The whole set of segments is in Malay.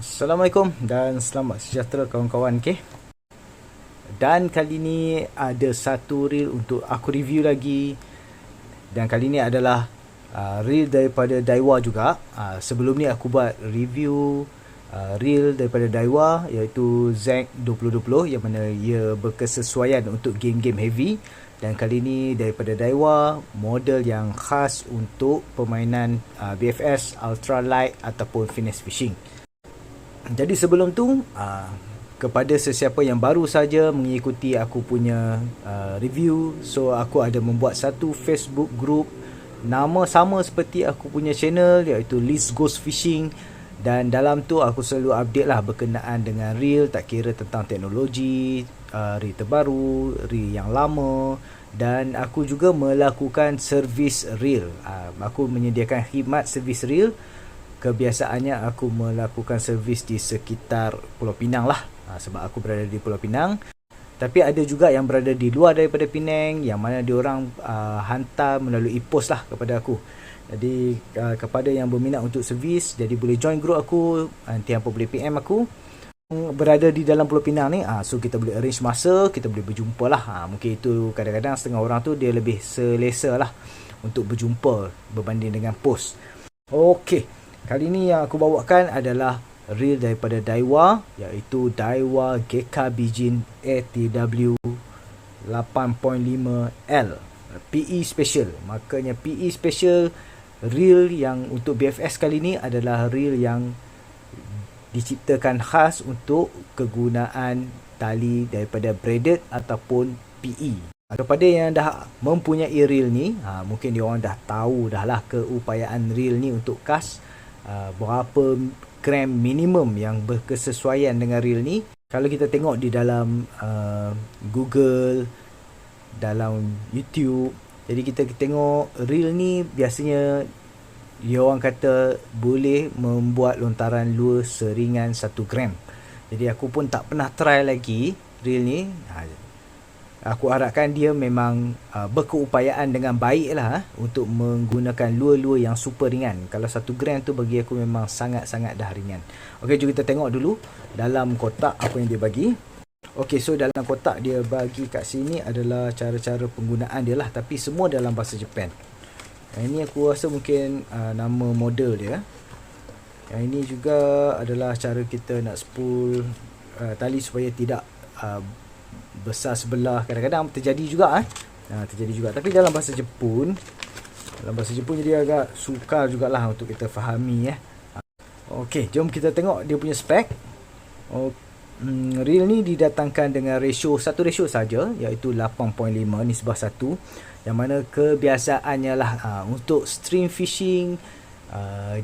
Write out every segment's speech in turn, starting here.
Assalamualaikum dan selamat sejahtera kawan-kawan. Dan kali ni ada satu reel untuk aku review lagi. Dan kali ni adalah reel daripada Daiwa juga. Sebelum ni aku buat review reel daripada Daiwa, iaitu ZEC 2020, yang mana ia berkesesuaian untuk game-game heavy. Dan kali ni daripada Daiwa, model yang khas untuk permainan BFS, ultralight ataupun finesse fishing. Jadi sebelum tu, kepada sesiapa yang baru saja mengikuti aku punya review, so aku ada membuat satu Facebook group nama sama seperti aku punya channel, iaitu Liz Goes Fishing. Dan dalam tu aku selalu update lah berkenaan dengan reel, tak kira tentang teknologi, reel terbaru, reel yang lama. Dan aku juga melakukan servis reel. Aku menyediakan khidmat servis reel. Kebiasaannya aku melakukan servis di sekitar Pulau Pinang lah, sebab aku berada di Pulau Pinang. Tapi ada juga yang berada di luar daripada Penang, yang mana diorang hantar melalui pos lah kepada aku. Jadi kepada yang berminat untuk servis, jadi boleh join group aku. Nanti hampa boleh PM aku berada di dalam Pulau Pinang ni. So kita boleh arrange masa, kita boleh berjumpa lah. Mungkin itu kadang-kadang setengah orang tu dia lebih selesa lah untuk berjumpa berbanding dengan pos. Okey, kali ni yang aku bawakan adalah reel daripada Daiwa, iaitu Daiwa Gecko Bijin ATW 8.5L PE Special. Makanya PE Special, reel yang untuk BFS kali ni adalah reel yang diciptakan khas untuk kegunaan tali daripada braided ataupun PE. Kepada yang dah mempunyai reel ni, mungkin diorang dah tahu dah lah keupayaan reel ni untuk cast. Berapa gram minimum yang berkesesuaian dengan reel ni. Kalau kita tengok di dalam Google, dalam YouTube, jadi kita tengok reel ni biasanya dia orang kata boleh membuat lontaran lure seringan 1 gram. Jadi aku pun tak pernah try lagi reel ni. Aku harapkan dia memang berkeupayaan dengan baik lah untuk menggunakan lure-lure yang super ringan. Kalau 1 gram tu bagi aku memang sangat-sangat dah ringan. Okey, jom kita tengok dulu dalam kotak apa yang dia bagi. Okey, so dalam kotak dia bagi kat sini adalah cara-cara penggunaan dia lah, tapi semua dalam bahasa Jepun. Yang ini aku rasa mungkin nama model dia. Yang ini juga adalah cara kita nak spool tali supaya tidak besar sebelah. Kadang-kadang terjadi juga terjadi juga, tapi dalam bahasa Jepun jadi agak sukar jugalah untuk kita fahami. Okey, jom kita tengok dia punya spek. Reel ni didatangkan dengan satu ratio saja, iaitu 8.5 nisbah 1, yang mana kebiasaannya lah untuk stream fishing,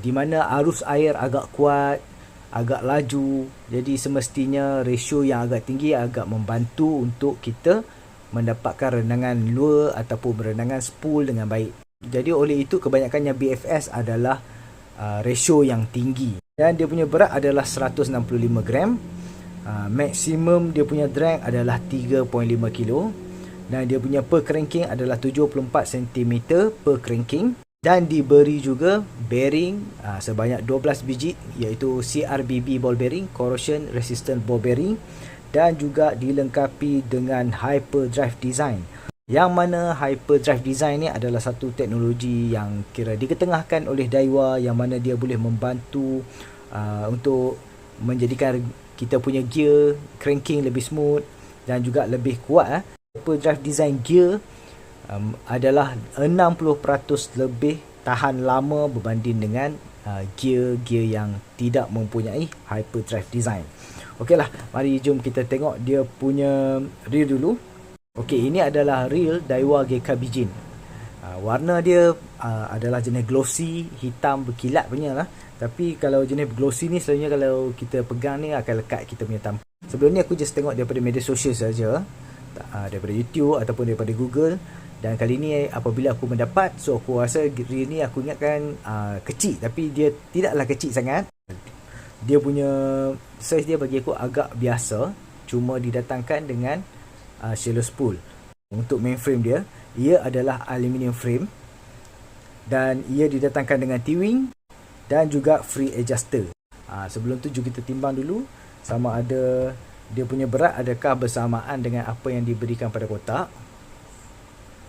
di mana arus air agak kuat, agak laju. Jadi semestinya ratio yang agak tinggi agak membantu untuk kita mendapatkan renangan lure ataupun renangan spool dengan baik. Jadi oleh itu kebanyakannya BFS adalah ratio yang tinggi. Dan dia punya berat adalah 165 gram. Maksimum dia punya drag adalah 3.5 kilo. Dan dia punya per cranking adalah 74 cm per cranking. Dan diberi juga bearing sebanyak 12 biji, iaitu CRBB ball bearing, corrosion resistant ball bearing. Dan juga dilengkapi dengan hyperdrive design, yang mana hyperdrive design ni adalah satu teknologi yang kira diketengahkan oleh Daiwa, yang mana dia boleh membantu untuk menjadikan kita punya gear cranking lebih smooth dan juga lebih kuat. Hyperdrive design gear adalah 60% lebih tahan lama berbanding dengan gear-gear yang tidak mempunyai hyperdrive design. Okeylah, mari jom kita tengok dia punya reel dulu. Okey, ini adalah reel Daiwa Gecko Bijin. Warna dia adalah jenis glossy, hitam berkilat punya lah. Tapi kalau jenis glossy ni selalunya kalau kita pegang ni akan lekat kita punya tampuk. Sebelum ni aku just tengok daripada media sosial saja, daripada YouTube ataupun daripada Google. Dan kali ni apabila aku mendapat, so aku rasa reel ni aku ingatkan kecil, tapi dia tidaklah kecil sangat. Dia punya size dia bagi aku agak biasa, cuma didatangkan dengan shallow spool. Untuk main frame dia, ia adalah aluminium frame, dan ia didatangkan dengan T-wing dan juga free adjuster. Sebelum tu kita timbang dulu sama ada dia punya berat adakah bersamaan dengan apa yang diberikan pada kotak.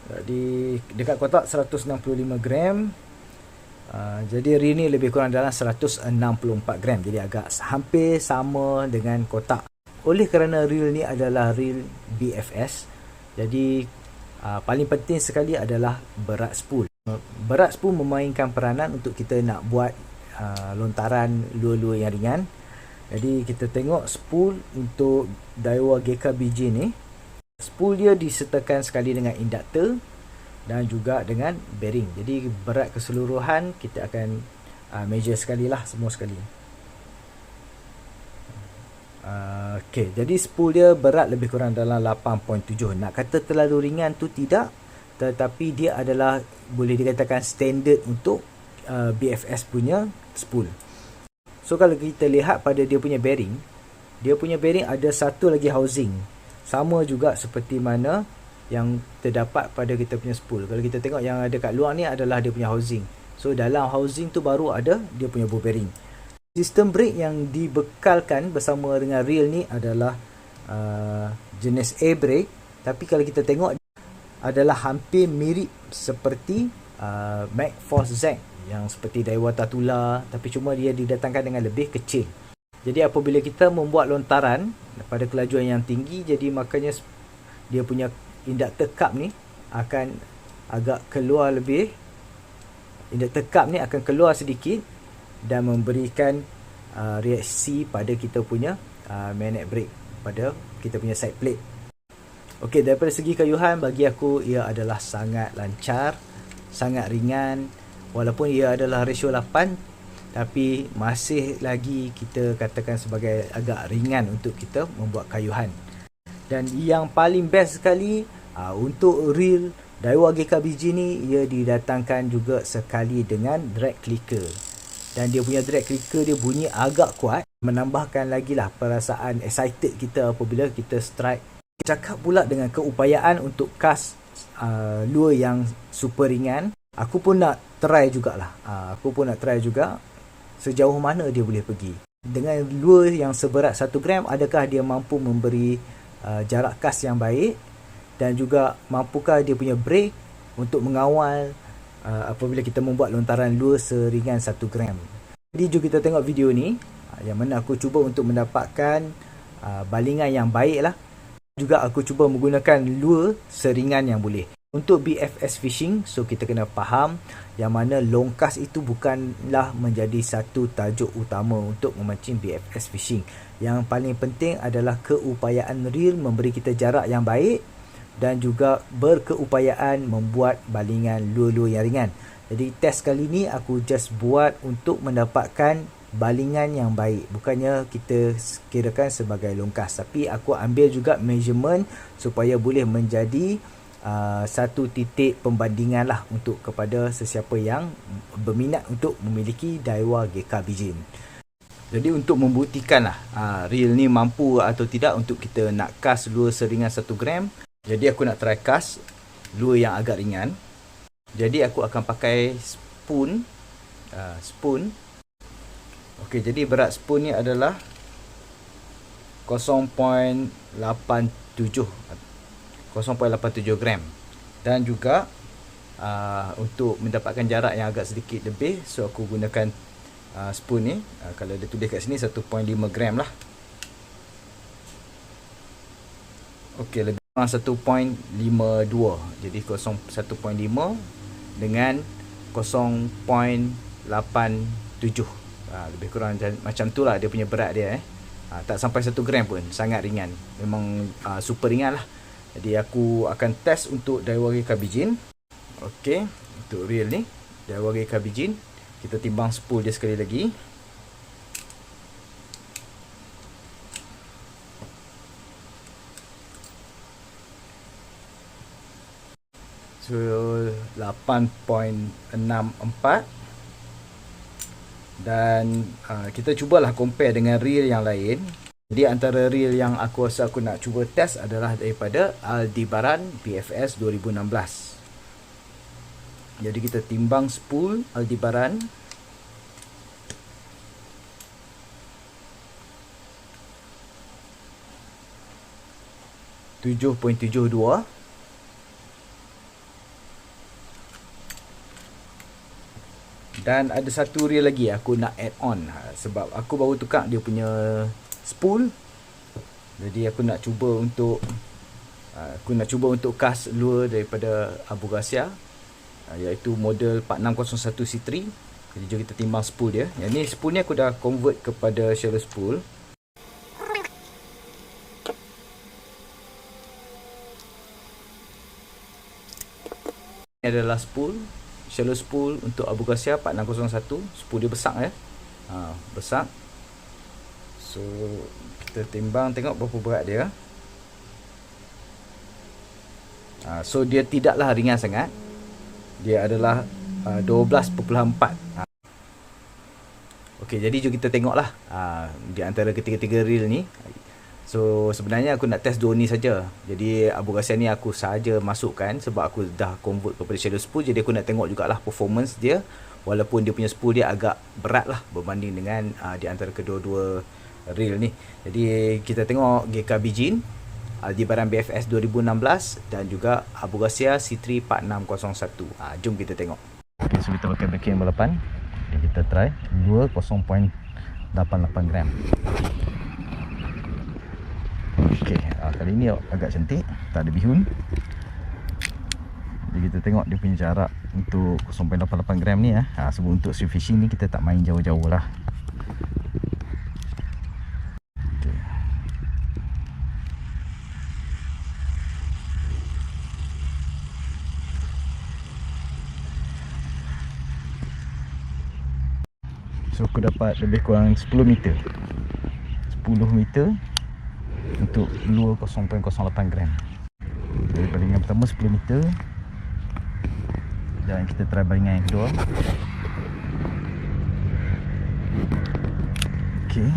Jadi dekat kotak 165 gram. Jadi reel ni lebih kurang dalam 164 gram. Jadi agak hampir sama dengan kotak. Oleh kerana reel ni adalah reel BFS, jadi paling penting sekali adalah berat spool. Berat spool memainkan peranan untuk kita nak buat lontaran lure-lure yang ringan. Jadi kita tengok spool untuk Daiwa GK BJ ni. Spool dia disertakan sekali dengan induktor dan juga dengan bearing. Jadi berat keseluruhan kita akan measure sekali lah, semua sekali. Okay, jadi spool dia berat lebih kurang dalam 8.7. Nak kata terlalu ringan tu tidak, tetapi dia adalah boleh dikatakan standard untuk BFS punya spool. So kalau kita lihat pada dia punya bearing ada satu lagi housing, sama juga seperti mana yang terdapat pada kita punya spool. Kalau kita tengok yang ada kat luar ni adalah dia punya housing. So dalam housing tu baru ada dia punya ball bearing. Sistem brake yang dibekalkan bersama dengan reel ni adalah jenis air brake, tapi kalau kita tengok adalah hampir mirip seperti Mac Force Z yang seperti Daiwa Tatula, tapi cuma dia didatangkan dengan lebih kecil. Jadi apabila kita membuat lontaran pada kelajuan yang tinggi, jadi makanya dia punya induktor cup ni akan agak keluar lebih. Induktor cup ni akan keluar sedikit dan memberikan reaksi pada kita punya magnet brake, pada kita punya side plate. Okey, daripada segi kayuhan bagi aku ia adalah sangat lancar, sangat ringan. Walaupun ia adalah ratio 8, tapi masih lagi kita katakan sebagai agak ringan untuk kita membuat kayuhan. Dan yang paling best sekali untuk reel Daiwa GKBG ni, ia didatangkan juga sekali dengan drag clicker. Dan dia punya drag clicker dia bunyi agak kuat, menambahkan lagi lah perasaan excited kita apabila kita strike. Cakap pula dengan keupayaan untuk cast lure yang super ringan, aku pun nak try jugalah. Aku pun nak try juga sejauh mana dia boleh pergi. Dengan lure yang seberat 1 gram, adakah dia mampu memberi jarak cast yang baik, dan juga mampukah dia punya brake untuk mengawal apabila kita membuat lontaran lure seringan 1 gram. Jadi jom kita tengok video ni, yang mana aku cuba untuk mendapatkan balingan yang baik lah. Juga aku cuba menggunakan lure seringan yang boleh. Untuk BFS fishing, so kita kena faham yang mana long cast itu bukanlah menjadi satu tajuk utama untuk memancing BFS fishing. Yang paling penting adalah keupayaan reel memberi kita jarak yang baik dan juga berkeupayaan membuat balingan lure-lure yang ringan. Jadi test kali ni aku just buat untuk mendapatkan balingan yang baik. Bukannya kita kirakan sebagai long cast, tapi aku ambil juga measurement supaya boleh menjadi satu titik pembandingan lah untuk kepada sesiapa yang berminat untuk memiliki Daiwa GK Bijin. Jadi untuk membuktikan lah reel ni mampu atau tidak untuk kita nak cast lure seringan 1 gram, jadi aku nak try cast lure yang agak ringan. Jadi aku akan pakai spoon. Okey, jadi berat spoon ni adalah 0.87 gram. Dan juga untuk mendapatkan jarak yang agak sedikit lebih, so aku gunakan spoon ni. Kalau dia tulis kat sini 1.5 gram lah. Okey, lebih kurang 1.52. Jadi 1.5 dengan 0.87. Lebih kurang macam tu lah dia punya berat dia. Tak sampai 1 gram pun, sangat ringan. Memang super ringan lah. Jadi aku akan test untuk Daiwa GK Bijin. Okey, untuk reel ni Daiwa GK Bijin, kita timbang spool dia sekali lagi. So 8.64. Dan kita cubalah compare dengan reel yang lain. Jadi antara reel yang aku rasa aku nak cuba test adalah daripada Aldebaran BFS 2016. Jadi kita timbang spool Aldebaran. 7.72. Dan ada satu reel lagi aku nak add on, sebab aku baru tukar dia punya spool. Jadi aku nak cuba untuk cast lure daripada Abu Garcia, iaitu model 4601 C3. Jadi jom kita timbang spool dia. Yang ni spool ni aku dah convert kepada shallow spool. Ini adalah spool, shallow spool untuk Abu Garcia 4601. Spool dia besar ya. Besar. So kita timbang tengok berapa berat dia. So dia tidaklah ringan sangat. Dia adalah 12.4. Okey, jadi jom kita tengoklah di antara ketiga-tiga reel ni. So sebenarnya aku nak test dua ni saja. Jadi Abu Garcia ni aku saja masukkan sebab aku dah convert kepada shallow spool. Jadi aku nak tengok jugalah performance dia, walaupun dia punya spool dia agak berat lah berbanding dengan di antara kedua-dua reel ni. Jadi kita tengok GK Bijin, Aldebaran BFS 2016 dan juga Abu Garcia C3 4601. Jom kita tengok. Okay, so kita pakai breaking nombor 8. Okay, kita try 20.88 gram. Okey, kali ni agak cantik, tak ada bihun. Jadi kita tengok dia punya jarak untuk 0.88 gram ni sebab untuk stream fishing ni kita tak main jauh-jauh lah. Okay. So aku dapat lebih kurang 10 meter. 10 meter untuk lure 0.08 gram. Dari balingan pertama 10 meter. Dan kita try balingan yang kedua. Okey.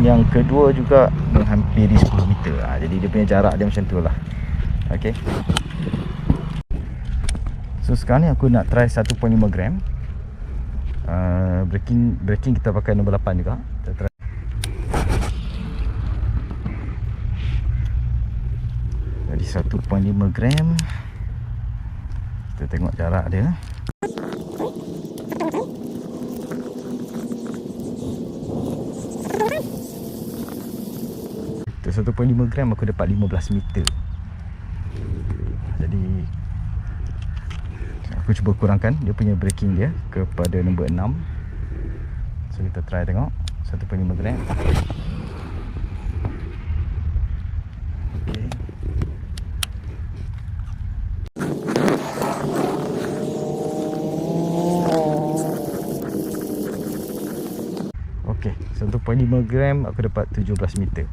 Yang kedua juga menghampiri 10 meter. Jadi dia punya jarak dia macam tu lah. Okey. So sekarang ni aku nak try 1.5 gram. Breaking kita pakai nombor 8 juga. Kita try. Jadi 1.5 gram. Kita tengok jarak dia. Kita 1.5 gram aku dapat 15 meter. Jadi aku cuba kurangkan dia punya breaking dia kepada nombor 6. So kita try tengok 1.5 gram. Okey. Okey, 1.5 gram aku dapat 17 meter.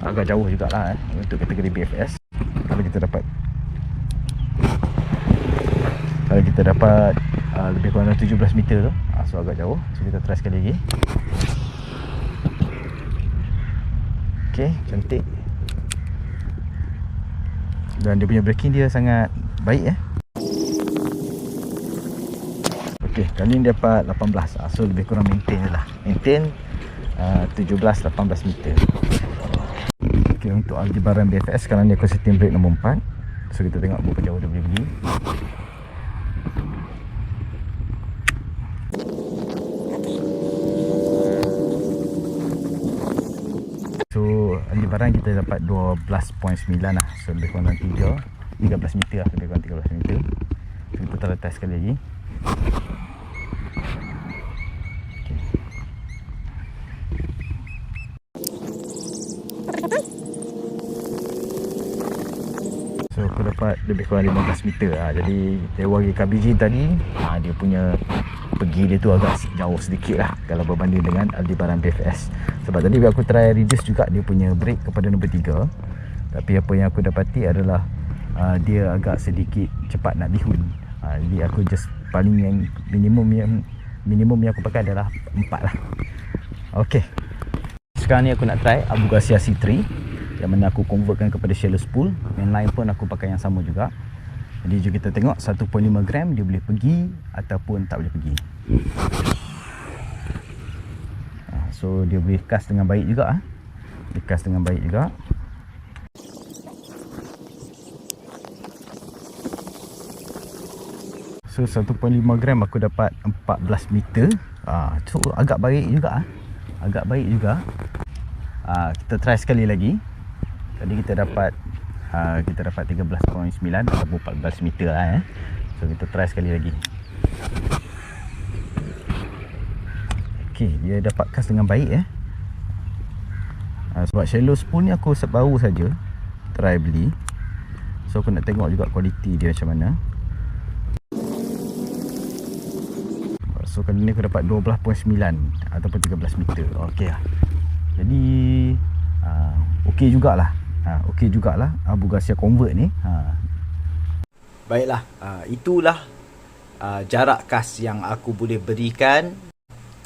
Agak jauh jugalah untuk kategori BFS. Kalau kita dapat lebih kurang 17 meter tu, so agak jauh. So kita try sekali lagi. Okey, cantik. Dan dia punya breaking dia sangat baik Okey, kali ni dapat 18. So lebih kurang maintain je lah. Maintain 17-18 meter. Okey, untuk Aldebaran BFS sekarang ni aku setting break nombor 4. So kita tengok berapa jauh dia boleh pergi. So Aldebaran kita dapat 12.9 lah. So lebih kurang 13 meter lah. Lebih kurang 13 meter. So kita try test sekali lagi. So aku dapat lebih kurang 15 meter Jadi dewa GK tadi dia punya pergi dia tu agak jauh sedikit lah kalau berbanding dengan Aldebaran BFS. Sebab tadi aku try reduce juga dia punya break kepada nombor 3. Tapi apa yang aku dapati adalah dia agak sedikit cepat nak bihun. Jadi aku just paling yang minimum yang aku pakai adalah 4 lah. Okey, sekarang ni aku nak try Abu Garcia C3. yang mana aku convertkan kepada shallow spool. Mainline pun aku pakai yang sama juga. Jadi jom kita tengok 1.5 gram dia boleh pergi ataupun tak boleh pergi. So dia boleh cast dengan baik juga. Dia cast dengan baik juga. So 1.5 gram aku dapat 14 meter. So agak baik juga. Agak baik juga. Kita try sekali lagi. Tadi kita dapat 13.9 ataupun 14 meter lah. So kita try sekali lagi. Okay, dia dapat cast dengan baik sebab shallow spool ni aku baru saja try beli. So aku nak tengok juga kualiti dia macam mana. So kali ni aku dapat 12.9 ataupun 13 meter. Okey lah. Jadi okey jugalah. Okey jugalah Abugasia convert ni. Baiklah, itulah jarak cast yang aku boleh berikan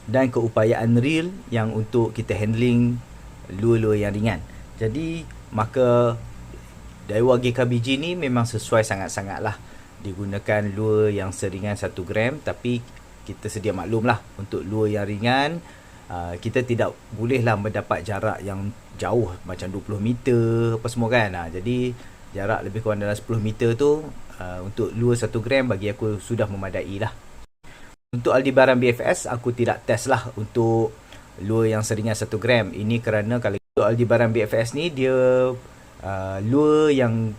dan keupayaan reel yang untuk kita handling lure-lure yang ringan. Jadi maka Daiwa GKBG ni memang sesuai sangat-sangat lah digunakan lure yang seringan 1 gram. Tapi kita sedia maklum lah untuk lure yang ringan, kita tidak bolehlah mendapat jarak yang jauh macam 20 meter apa semua kan. Jadi jarak lebih kurang dalam 10 meter tu untuk lure 1 gram bagi aku sudah memadai lah. Untuk Aldebaran BFS aku tidak test lah untuk lure yang seringan 1 gram. Ini kerana kalau untuk Aldebaran BFS ni dia lure yang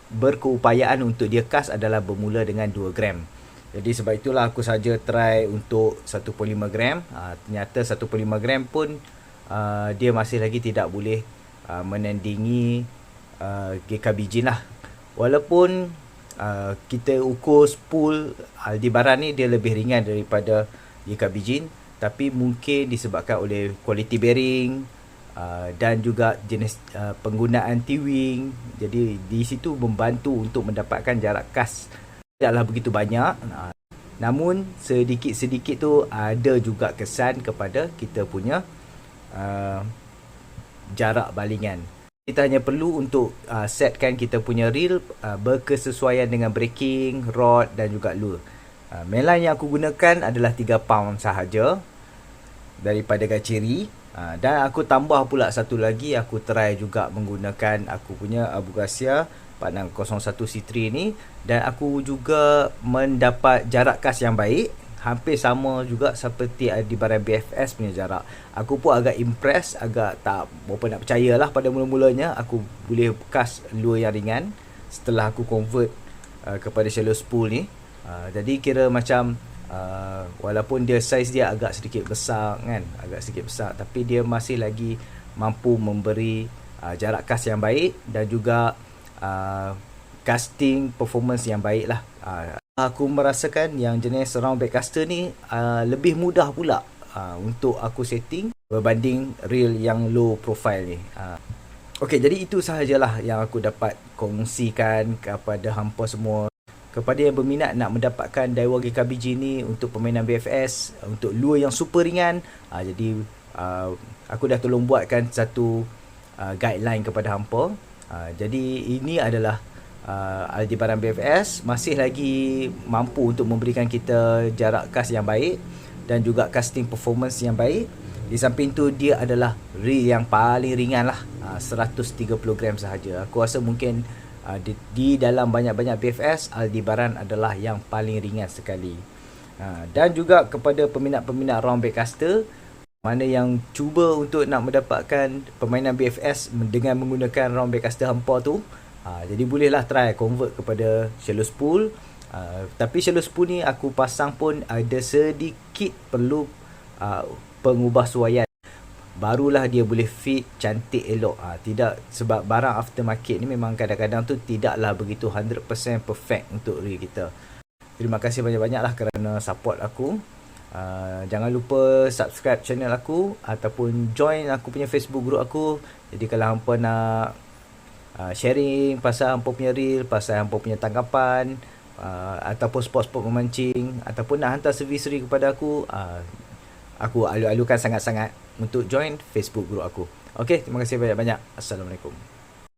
berkeupayaan untuk dia cast adalah bermula dengan 2 gram. Jadi sebab itulah aku saja try untuk 1.5 gram. Ternyata 1.5 gram pun dia masih lagi tidak boleh menandingi GKBG lah. Walaupun kita ukur spool Aldebaran ni dia lebih ringan daripada GKBG, tapi mungkin disebabkan oleh quality bearing dan juga jenis penggunaan T-wing. Jadi di situ membantu untuk mendapatkan jarak cast tidaklah begitu banyak, namun sedikit-sedikit tu ada juga kesan kepada kita punya jarak balingan. Kita hanya perlu untuk setkan kita punya reel berkesesuaian dengan braking, rod dan juga lure. Mainline yang aku gunakan adalah 3 pound sahaja daripada Gacheri. Dan aku tambah pula satu lagi, aku try juga menggunakan aku punya Abugasia 4601C3 ni, dan aku juga mendapat jarak cast yang baik, hampir sama juga seperti Aldebaran BFS punya jarak. Aku pun agak impress, agak tak berapa nak percayalah pada mula-mulanya aku boleh cast lure yang ringan setelah aku convert kepada shallow spool ni. Jadi kira macam walaupun dia saiz dia agak sedikit besar kan, agak sedikit besar, tapi dia masih lagi mampu memberi jarak cast yang baik dan juga casting performance yang baik lah. Aku merasakan yang jenis round backcaster ni lebih mudah pula untuk aku setting berbanding reel yang low profile ni. Okey, jadi itu sahajalah yang aku dapat kongsikan kepada hampa semua. Kepada yang berminat nak mendapatkan Daiwa GKBG ni untuk permainan BFS, untuk lure yang super ringan, jadi aku dah tolong buatkan satu guideline kepada hampa. Jadi ini adalah Aldebaran BFS masih lagi mampu untuk memberikan kita jarak cast yang baik dan juga casting performance yang baik. Di samping tu dia adalah reel yang paling ringan lah, 130 gram sahaja. Aku rasa mungkin di dalam banyak-banyak BFS, Aldebaran adalah yang paling ringan sekali. Dan juga kepada peminat-peminat round backcaster mana yang cuba untuk nak mendapatkan permainan BFS dengan menggunakan round backcaster hampa tu, jadi bolehlah try convert kepada shallow spool. Tapi shallow spool ni aku pasang pun ada sedikit perlu pengubahsuaian, barulah dia boleh fit cantik elok. Tidak, sebab barang aftermarket ni memang kadang-kadang tu tidaklah begitu 100% perfect untuk reel kita. Terima kasih banyak-banyak lah kerana support aku. Jangan lupa subscribe channel aku ataupun join aku punya Facebook group aku. Jadi kalau hampa nak sharing pasal hampa punya reel, pasal hampa punya tangkapan, ataupun spot-spot memancing, ataupun nak hantar servis reel kepada aku, aku alu-alukan sangat-sangat. untuk join Facebook group aku. Okey, terima kasih banyak-banyak. Assalamualaikum.